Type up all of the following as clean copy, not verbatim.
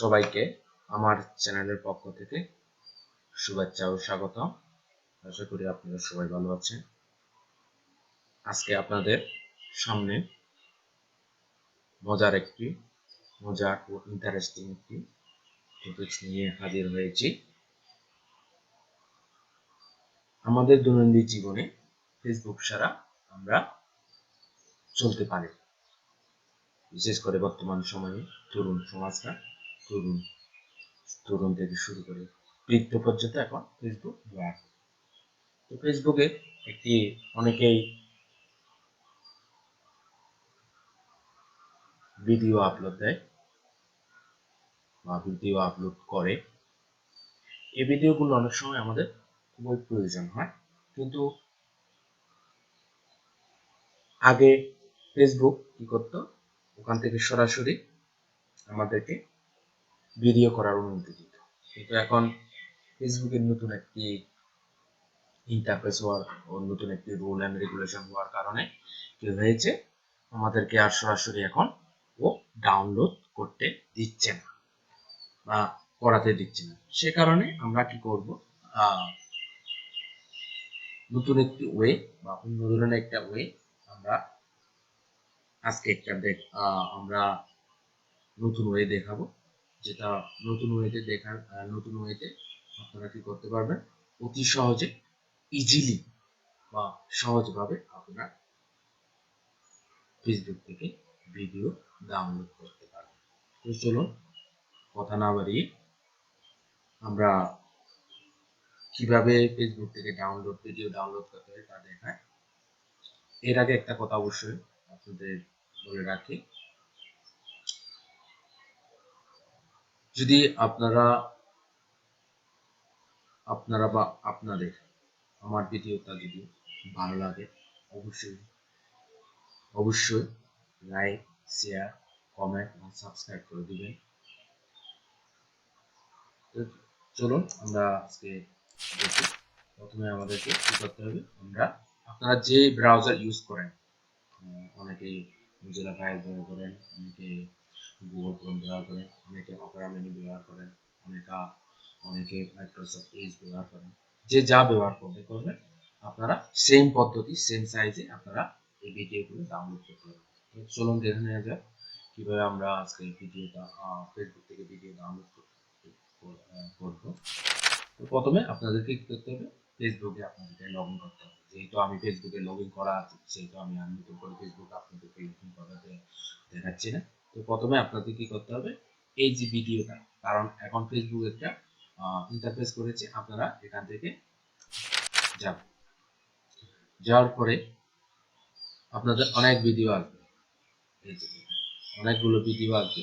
সবাইকে আমার চ্যানেলের পক্ষ থেকে শুভেচ্ছা ও স্বাগতম। আশা করি আপনারা সবাই ভালো আছেন। আজকে আপনাদের সামনে মজার ও ইন্টারেস্টিং একটি টপিকস নিয়ে হাজির হয়েছি। আমাদের দৈনন্দিন জীবনে ফেসবুক ছাড়া আমরা চলতে পারি, বিশেষ করে বর্তমান সময়ে তরুণ সমাজটা তরুণ থেকে শুরু করে বৃদ্ধ পর্যন্ত এখন ফেসবুক ব্যবহার করে। তো ফেসবুকে অনেকেই ভিডিও আপলোড দেয় বা ভিডিও আপলোড করে। এই ভিডিওগুলো অনেক সময় আমাদের খুবই প্রয়োজন হয়, কিন্তু আগে ফেসবুক কি করতো, ওখান থেকে সরাসরি আমাদেরকে ভিডিও করার অনুমতি দিত। কিন্তু এখন ফেসবুকের নতুন একটি ইন্টারফেস নতুন একটি রুল অ্যান্ড রেগুলেশন হওয়ার কারণে কি হয়েছে, আমাদেরকে আর সরাসরি এখন ও ডাউনলোড করতে দিচ্ছে না বা করাতে দিচ্ছে না। সে কারণে আমরা কি করব, নতুন একটি ওয়ে বা অন্য ধরনের একটা ওয়ে আমরা আজকে আমরা নতুন ওয়ে দেখাবো, যেটা নতুন ওয়েতে আপনারা কি করতে পারবেন, অতি সহজে ইজিলি বা সহজভাবে আপনারা ফেসবুক থেকে ভিডিও ডাউনলোড করতে পারবেন। তো চলুন কথা না বাড়িয়ে আমরা কিভাবে ফেসবুক থেকে ভিডিও ডাউনলোড করতে হয় তা দেখায়। এর আগে একটা কথা অবশ্যই আপনাদের বলে রাখি, যদি আপনারা বা আপনাদের আমার ভিডিওটা যদি ভালো লাগে, অবশ্যই লাইক, শেয়ার, কমেন্ট এবং সাবস্ক্রাইব করে দিবেন। চলুন আমরা আজকে দেখি। প্রথমে আমাদেরকে কি করতে হবে, আপনারা যে ব্রাউজার ইউজ করেন, অনেকেই মোজিলা ফায়ারফক্স ব্যবহার করেন, অনেকে গুগল ক্রোম ব্যবহার করেন, অনেকে অপেরা মেনু ব্যবহার করেন, অনেকে মাইক্রোসফট এজ ব্যবহার করেন। যে যা ব্যবহার করবেন আপনারা সেম পদ্ধতি, সেম সাইজে আপনারা এই ভিডিওগুলো ডাউনলোড করতে পারবেন। চলুন দেখে নেওয়া যাক কিভাবে আমরা আজকে ভিডিওটা ফেসবুক থেকে ভিডিও ডাউনলোড করব। তো প্রথমে আপনাদেরকে কি করতে হবে, ফেসবুকে আপনাদেরকে লগ ইন করতে হবে। যেহেতু আমি ফেসবুকে লগ ইন করা আছে, সেহেতু আমি নতুন করে ফেসবুক আপনাদেরকে লগ ইন করাতে দেখাচ্ছি না। তো প্রথমে আপনাদের কি করতে হবে, এই যে ভিডিওটা, কারণ এখন ফেসবুক একটা ইন্টারফেস করেছে, আপনারা এখান থেকে যাওয়ার পরে আপনাদের অনেক ভিডিও আসবে, অনেকগুলো ভিডিও আসবে।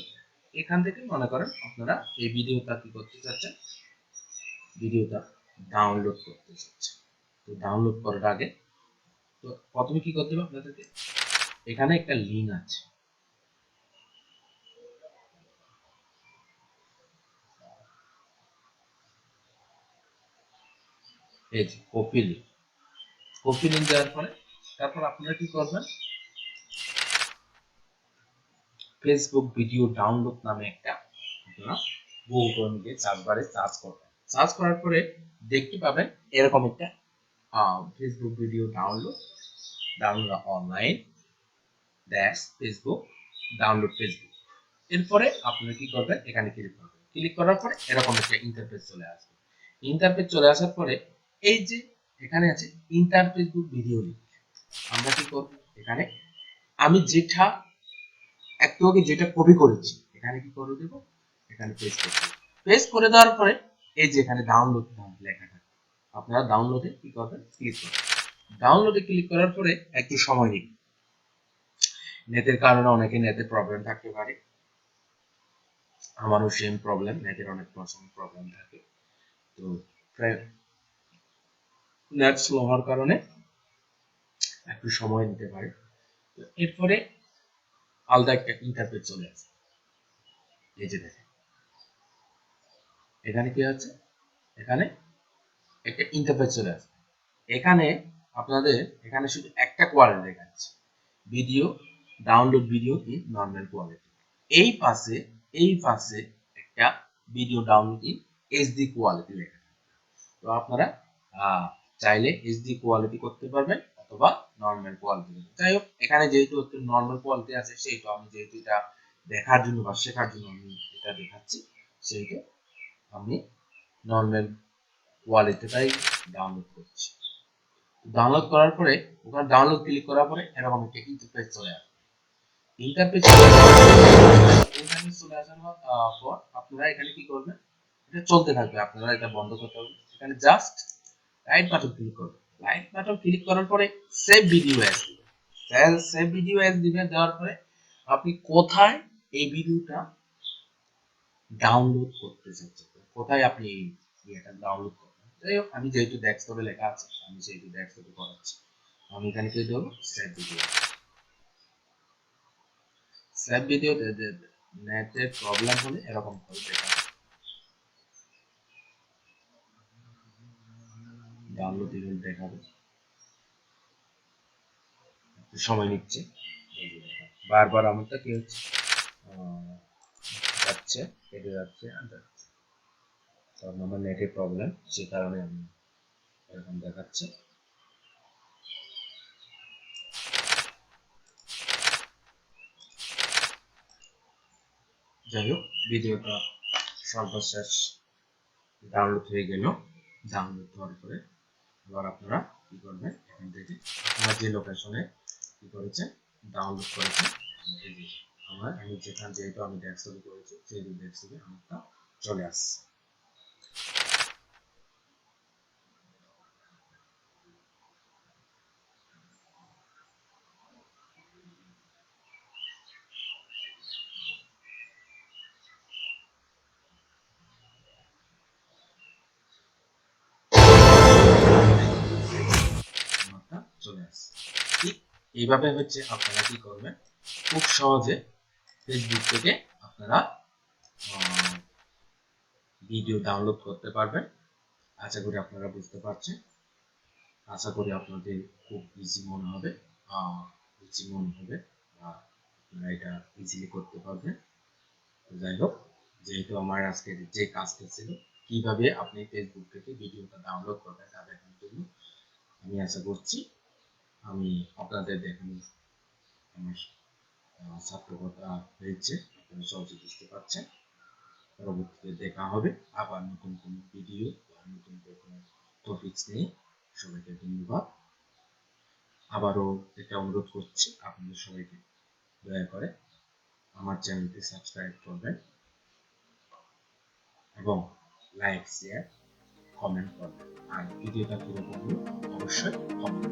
এখান থেকে মনে করেন আপনারা এই ভিডিওটা কি করতে চাচ্ছেন, ভিডিওটা ডাউনলোড করতে চাচ্ছেন। তো ডাউনলোড করার আগে তো প্রথমে কি করতে হবে, আপনাদেরকে এখানে একটা লিঙ্ক আছে, এই যে কপি লিঙ্ক দেওয়ার পরে তারপর আপনারা কি করবেন, ফেসবুক ভিডিও ডাউনলোড নামে একটা আপনারা গুগল ক্রোম দিয়ে সার্চ বারে সার্চ করবেন। সার্চ করার পরে দেখতে পাবেন এরকম একটা Facebook video download online Facebook download Facebook. এরপরে আপনারা কি করবেন, এখানে ক্লিক করবেন। ক্লিক করার পরে এরকম একটা ইন্টারফেস চলে আসবে। ইন্টারফেস চলে আসার পরে এই যে এখানে আছে ইন্টার ফেসবুক ভিডিও লিঙ্ক, আমরা কি করব, এখানে আমি একটু আগে যেটা কপি করেছি এখানে কি করে দেব, এখানে পেস্ট করে দেওয়ার পরে এই যে এখানে ডাউনলোড লেখা থাকে, আপনারা ডাউনলোডে কি করবেন, ক্লিক করবেন। ডাউনলোডে ক্লিক করার পরে একটু সময় নিন, নেটের কারণে অনেকে নেটের প্রবলেম থাকতে পারে, আমারও সেম প্রবলেম, নেটের অনেক প্রবলেম থাকে। তো নেট স্লো হওয়ার কারণে একটু সময় নিতে পারে। তো এরপরে আলাদা একটা ইন্টারফেস চলে আসে, এই যে দেখেন এখানে কি আছে, এখানে একটা ইন্টারফেস চলে আসে। এখানে আপনাদের এখানে শুধু একটা কোয়ালিটি দেখাচ্ছে, video download video in normal quality. এই পাশে একটা video download in HD quality লেখা থাকবে। তো আপনারা চাইলে এইচডি কোয়ালিটি করতে পারবেন অথবা নর্মাল কোয়ালিটি। যাই হোক, এখানে যেহেতু একটু নর্মাল কোয়ালিটি আছে, সেহেতু আমি যেহেতু এটা দেখার জন্য বা শেখার জন্য আমি এটা দেখাচ্ছি, সেহেতু আমি নর্মাল কোয়ালিটিটাই ডাউনলোড করছি। ডাউনলোড করার পরে ওখানে ডাউনলোড ক্লিক করার পরে এরকম একটা ইন্টারফেস চলে আসবে। ইন্টারফেস চলে আসার পর আপনারা এখানে কি করবেন, এটা চলতে থাকবে, আপনারা এটা বন্ধ করতে হবে। এখানে জাস্ট রাইট বাটন ক্লিক করবেন। রাইট বাটন ক্লিক করার পরে সেভ ভিডিও অ্যাজ দিবেন। সেভ ভিডিও অ্যাজ দিবেন, দেওয়ার পরে আপনি কোথায় এই ভিডিওটা ডাউনলোড করতে চাচ্ছেন, কোথায় আপনি এটা ডাউনলোড করবেন। যাই হোক, আমি যেহেতু ডেস্কটপে লেখা আছে, আমি যেহেতু ডেস্কটপে করাচ্ছি, আমি এখানে কি দেবো, সেভ ভিডিও। সেভ ভিডিও নেটের প্রবলেম হলে এরকম করে ডাউনলোড ইভেন্ট দেখাবে, সময় নিচ্ছে, বারবার আমারটা কি হচ্ছে, যাচ্ছে, কেটে যাচ্ছে আর যাচ্ছে, কারণ আমার নেটের প্রবলেম, সে কারণে আমি এরকম দেখাচ্ছে। যাই হোক, ভিডিওটা সর্বশেষ ডাউনলোড হয়ে গেল। ডাউনলোড হওয়ার পরে এবার আপনারা কি করবেন, এখান থেকে আপনারা যে লোকেশনে কি করেছেন, ডাউনলোড করেছেন, এই যে আমি যেখানে, যেহেতু আমি ডেস্কটপে করেছি, সেই ডেস্কটপে আমারটা চলে আসছে। চলে আসছে। ঠিক এইভাবে হচ্ছে আপনারা কি করবেন, খুব সহজে ফেসবুক থেকে আপনারা ভিডিও ডাউনলোড করতে পারবেন। আশা করি আপনারা বুঝতে পারছেন। আশা করি আপনাদের খুব ইজি মনে হবে, আপনারা এটা ইজিলি করতে পারবেন। যাই হোক, যেহেতু আমার আজকে যে কাজটা ছিল কিভাবে আপনি ফেসবুক থেকে ভিডিওটা ডাউনলোড করবেন তা দেখানোর জন্য, আমি আশা করছি আমি আপনাদের দেখানোর আমার সার্থকতা হয়েছে, আপনারা সহজে বুঝতে পারছেন। পরবর্তীতে দেখা হবে আবার নতুন কোনো ভিডিও বা নতুন কোনো টপিকস নিয়ে। সবাইকে ধন্যবাদ। আবারও এটা অনুরোধ করছি আপনাদের সবাইকে, দয়া করে আমার চ্যানেলটি সাবস্ক্রাইব করবেন এবং লাইক, শেয়ার, কমেন্ট করবেন। আর ভিডিওটা কিরকম হলো অবশ্যই কমেন্ট